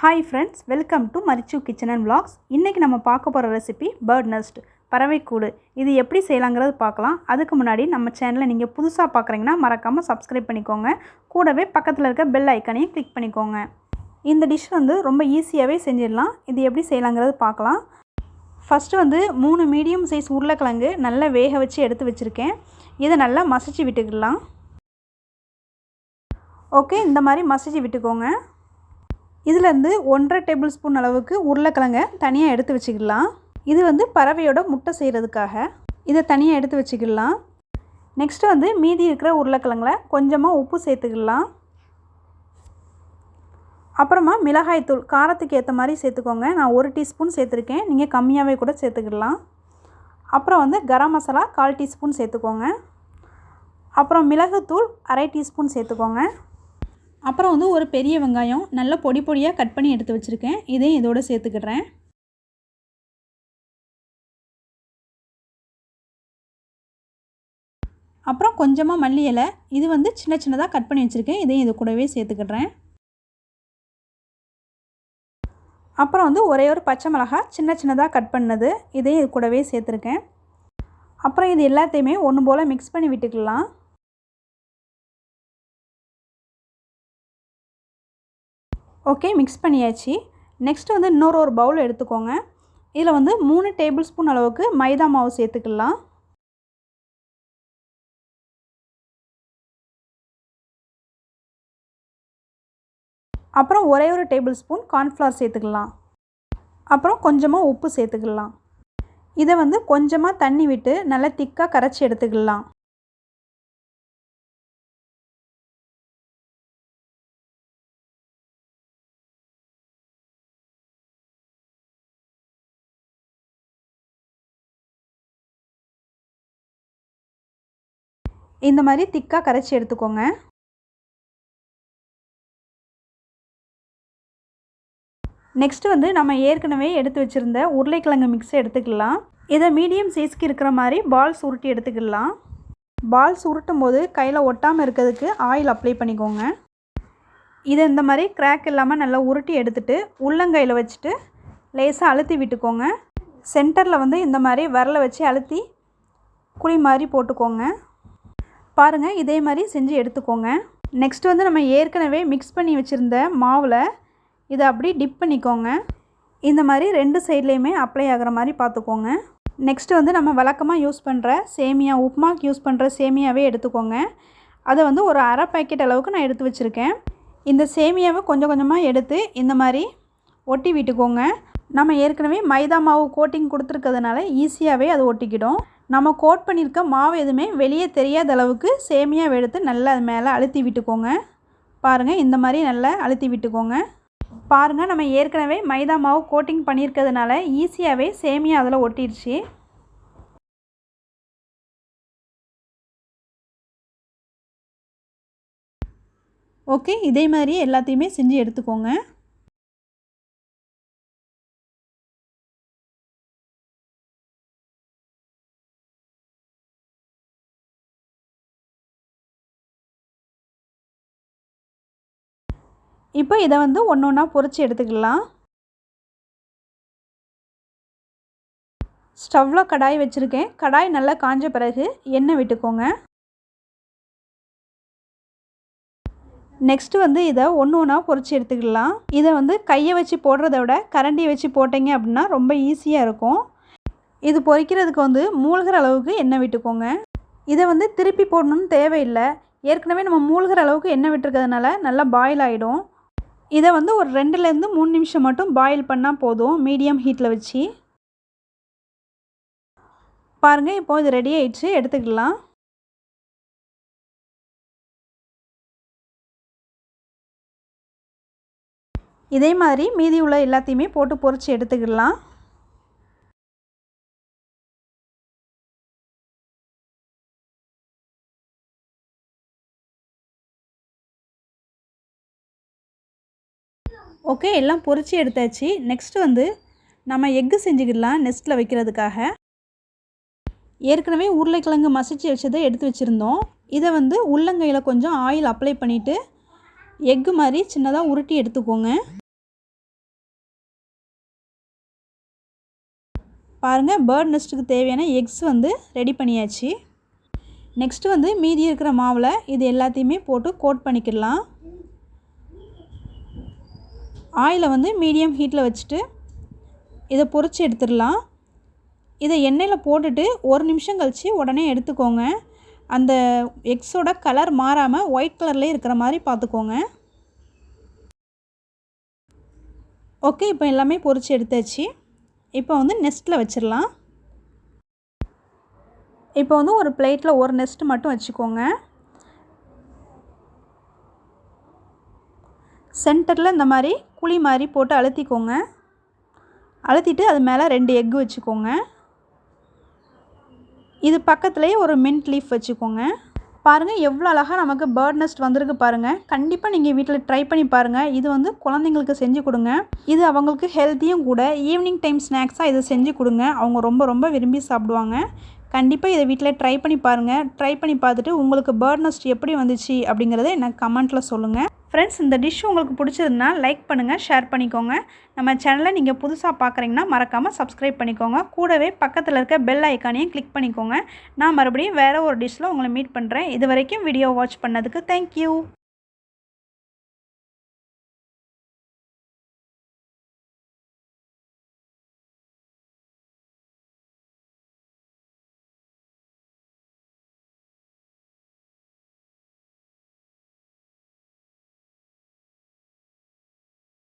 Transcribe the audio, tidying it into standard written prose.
Hi friends, welcome to Marichu Kitchen&Vlogs. இன்னைக்கு நம்ம பார்க்க போற ரெசிபி bird nest பறவைக்கூடு. இது எப்படி செய்யலாம்ங்கறது பார்க்கலாம். அதுக்கு முன்னாடி நம்ம சேனலை நீங்க புதுசா பார்க்கறீங்கன்னா மறக்காம Subscribe பண்ணிக்கோங்க. கூடவே பக்கத்துல இருக்க பெல் ஐகானையும் கிளிக் பண்ணிக்கோங்க. இந்த டிஷ் ரொம்ப ஈஸியாவே செஞ்சிடலாம். இது எப்படி செய்யலாம்ங்கறது பார்க்கலாம். ஃபர்ஸ்ட் 3 மீடியம் சைஸ் உருளைக்கிழங்கு நல்லா வேக வச்சு எடுத்து வச்சிருக்கேன். இத நல்லா மசிச்சு விட்டுக்கலாம். ஓகே, இந்த மாதிரி மசிச்சு விட்டுக்கோங்க. இதில் 1.5 டேபிள் ஸ்பூன் அளவுக்கு உருளைக்கிழங்க தனியாக எடுத்து வச்சுக்கலாம். இது பறவையோட முட்டை செய்கிறதுக்காக இதை தனியாக எடுத்து வச்சுக்கலாம். நெக்ஸ்ட்டு மீதி இருக்கிற உருளைக்கிழங்குல கொஞ்சமாக உப்பு சேர்த்துக்கலாம். அப்புறமா மிளகாய்த்தூள் காரத்துக்கு ஏற்ற மாதிரி சேர்த்துக்கோங்க. நான் 1 டீஸ்பூன் சேர்த்துருக்கேன், நீங்கள் கம்மியாகவே கூட சேர்த்துக்கலாம். அப்புறம் கரம் மசாலா 1/4 டீஸ்பூன் சேர்த்துக்கோங்க. அப்புறம் மிளகுத்தூள் 1/2 டீஸ்பூன் சேர்த்துக்கோங்க. அப்புறம் ஒரு பெரிய வெங்காயம் நல்ல பொடி பொடியாக கட் பண்ணி எடுத்து வச்சுருக்கேன், இதையும் இதோடு சேர்த்துக்கிடுறேன். அப்புறம் கொஞ்சமாக மல்லி இலை, இது சின்ன சின்னதாக கட் பண்ணி வச்சுருக்கேன், இதையும் இது கூடவே சேர்த்துக்கிடுறேன். அப்புறம் ஒரே ஒரு பச்சை மிளகாய் சின்ன சின்னதாக கட் பண்ணது, இதையும் இது கூடவே சேர்த்துருக்கேன். அப்புறம் இது எல்லாத்தையுமே ஒன்று போல் மிக்ஸ் பண்ணி விட்டுக்கலாம். ஓகே, மிக்ஸ் பண்ணியாச்சு. நெக்ஸ்ட்டு இன்னொரு ஒரு பவுல் எடுத்துக்கோங்க. இதில் 3 டேபிள் ஸ்பூன் அளவுக்கு மைதா மாவு சேர்த்துக்கலாம். அப்புறம் ஒரே ஒரு டேபிள் ஸ்பூன் கார்ன்ஃப்ளவர் சேர்த்துக்கலாம். அப்புறம் கொஞ்சமாக உப்பு சேர்த்துக்கலாம். இதை கொஞ்சமாக தண்ணி விட்டு நல்லா திக்காக கரைச்சி எடுத்துக்கலாம். இந்த மாதிரி திக்காக கரைச்சி எடுத்துக்கோங்க. நெக்ஸ்ட்டு நம்ம ஏற்கனவே எடுத்து வச்சுருந்த உருளைக்கிழங்கு மிக்ஸை எடுத்துக்கலாம். இதை மீடியம் சைஸ்க்கு இருக்கிற மாதிரி பால்ஸ் உருட்டி எடுத்துக்கலாம். பால்ஸ் உருட்டும் போது கையில் ஒட்டாமல் இருக்கிறதுக்கு ஆயில் அப்ளை பண்ணிக்கோங்க. இதை இந்த மாதிரி கிராக் இல்லாமல் நல்லா உருட்டி எடுத்துகிட்டு உள்ளங்கையில் வச்சுட்டு லேசாக அழுத்தி விட்டுக்கோங்க. சென்டரில் இந்த மாதிரி விரலை வச்சு அழுத்தி குழி மாதிரி போட்டுக்கோங்க. பாருங்கள், இதே மாதிரி செஞ்சு எடுத்துக்கோங்க. நெக்ஸ்ட்டு நம்ம ஏற்கனவே மிக்ஸ் பண்ணி வச்சுருந்த மாவில் இதை அப்படி டிப் பண்ணிக்கோங்க. இந்த மாதிரி 2 சைட்லேயுமே அப்ளை ஆகிற மாதிரி பார்த்துக்கோங்க. நெக்ஸ்ட்டு நம்ம வழக்கமாக யூஸ் பண்ணுற சேமியா, உப்புமாக்கு யூஸ் பண்ணுற சேமியாவே எடுத்துக்கோங்க. அதை ஒரு 1/2 பேக்கெட் அளவுக்கு நான் எடுத்து வச்சுருக்கேன். இந்த சேமியாவை கொஞ்சம் கொஞ்சமாக எடுத்து இந்த மாதிரி ஒட்டி விட்டுக்கோங்க. நம்ம ஏற்கனவே மைதா மாவு கோட்டிங் கொடுத்துருக்கிறதுனால ஈஸியாகவே அது ஒட்டிக்கிடும். நம்ம கோட் பண்ணியிருக்க மாவு எதுவுமே வெளியே தெரியாத அளவுக்கு சேமியாவை எடுத்து நல்லா அது மேலே அழுத்தி விட்டுக்கோங்க. பாருங்கள், இந்த மாதிரி நல்லா அழுத்தி விட்டுக்கோங்க. பாருங்கள், நம்ம ஏற்கனவே மைதா மாவு கோட்டிங் பண்ணியிருக்கிறதுனால ஈஸியாகவே சேமியா அதில் ஒட்டிடுச்சு. ஓகே, இதே மாதிரி எல்லாத்தையுமே செஞ்சு எடுத்துக்கோங்க. இப்போ இதை ஒன்று ஒன்றா பொரிச்சு எடுத்துக்கலாம். ஸ்டவ்வில் கடாய் வச்சுருக்கேன். கடாய் நல்லா காஞ்ச பிறகு எண்ணெய் விட்டுக்கோங்க. நெக்ஸ்ட்டு இதை ஒன்று ஒன்றா பொரிச்சு எடுத்துக்கலாம். இதை கையை வச்சு போடுறத விட கரண்டியை வச்சு போட்டிங்க அப்படின்னா ரொம்ப ஈஸியாக இருக்கும். இது பொரிக்கிறதுக்கு மூழ்கிற அளவுக்கு எண்ணெய் விட்டுக்கோங்க. இதை திருப்பி போடணும்னு தேவையில்லை. ஏற்கனவே நம்ம மூழ்கிற அளவுக்கு எண்ணெய் விட்டுருக்கிறதுனால நல்லா பாயில் ஆகிடும். இதை ஒரு 2லேருந்து 3 நிமிஷம் மட்டும் பாயில் பண்ணால் போதும், மீடியம் ஹீட்டில் வச்சு. பாருங்கள், இப்போ இது ரெடி ஆகிடுச்சு, எடுத்துக்கலாம். இதே மாதிரி மீதி உள்ள எல்லாத்தையுமே போட்டு பொரிச்சு எடுத்துக்கலாம். ஓகே, எல்லாம் பொரிச்சு எடுத்தாச்சு. நெக்ஸ்ட்டு நம்ம எக்கு செஞ்சுக்கலாம் நெஸ்ட்டில் வைக்கிறதுக்காக. ஏற்கனவே உருளைக்கிழங்கு மசிச்சு வச்சதை எடுத்து வச்சுருந்தோம். இதை உள்ளங்கையில் கொஞ்சம் ஆயில் அப்ளை பண்ணிவிட்டு எக்கு மாதிரி சின்னதாக உருட்டி எடுத்துக்கோங்க. பாருங்கள் பேர்ட் நெஸ்ட்டுக்கு தேவையான எக்ஸ் வந்து ரெடி பண்ணியாச்சு. நெக்ஸ்ட்டு வந்து மீதி இருக்கிற மாவில் இது எல்லாத்தையுமே போட்டு கோட் பண்ணிக்கிடலாம். ஆயிலை வந்து மீடியம் ஹீட்டில் வச்சுட்டு இதை பொரித்து எடுத்துடலாம். இதை எண்ணெயில் போட்டுட்டு 1 நிமிஷம் கழித்து உடனே எடுத்துக்கோங்க. அந்த எக்ஸோட கலர் மாறாமல் ஒயிட் கலர்லேயே இருக்கிற மாதிரி பார்த்துக்கோங்க. ஓகே, இப்போ எல்லாமே பொரித்து எடுத்தாச்சு. இப்போ வந்து நெஸ்ட்டில் வச்சிடலாம். இப்போ வந்து ஒரு பிளேட்டில் ஒரு நெஸ்ட்டு மட்டும் வச்சுக்கோங்க. சென்டரில் இந்த மாதிரி குழி மாதிரி போட்டு அழுத்திக்கோங்க. அழுத்திட்டு அது மேலே 2 எக்கு வச்சுக்கோங்க. இது பக்கத்துலேயே ஒரு மின்ட் லீஃப் வச்சுக்கோங்க. பாருங்கள் எவ்வளோ அழகாக நமக்கு பேர்ட் நெஸ்ட் வந்திருக்கு பாருங்கள். கண்டிப்பாக நீங்கள் வீட்டில் ட்ரை பண்ணி பாருங்கள். இது வந்து குழந்தைங்களுக்கு செஞ்சு கொடுங்க. இது அவங்களுக்கு ஹெல்த்தியும் கூட. ஈவினிங் டைம் ஸ்நாக்ஸாக இதை செஞ்சு கொடுங்க. அவங்க ரொம்ப ரொம்ப விரும்பி சாப்பிடுவாங்க. கண்டிப்பாக இதை வீட்டில் ட்ரை பண்ணி பாருங்கள். ட்ரை பண்ணி பார்த்துட்டு உங்களுக்கு பேர்ட் நெஸ்ட் எப்படி வந்துச்சு அப்படிங்கிறத எனக்கு கமெண்ட்டில் சொல்லுங்கள். ஃப்ரெண்ட்ஸ், இந்த டிஷ் உங்களுக்கு பிடிச்சிருந்தா லைக் பண்ணுங்கள், ஷேர் பண்ணிக்கோங்க. நம்ம சேனலை நீங்கள் புதுசாக பார்க்குறீங்கன்னா மறக்காமல் சப்ஸ்கிரைப் பண்ணிக்கோங்க. கூடவே பக்கத்தில் இருக்க பெல் ஐக்கானையும் கிளிக் பண்ணிக்கோங்க. நான் மறுபடியும் வேறு ஒரு டிஷ்ஷில் உங்களை மீட் பண்ணுறேன். இது வரைக்கும் வீடியோ வாட்ச் பண்ணதுக்கு தேங்க்யூ.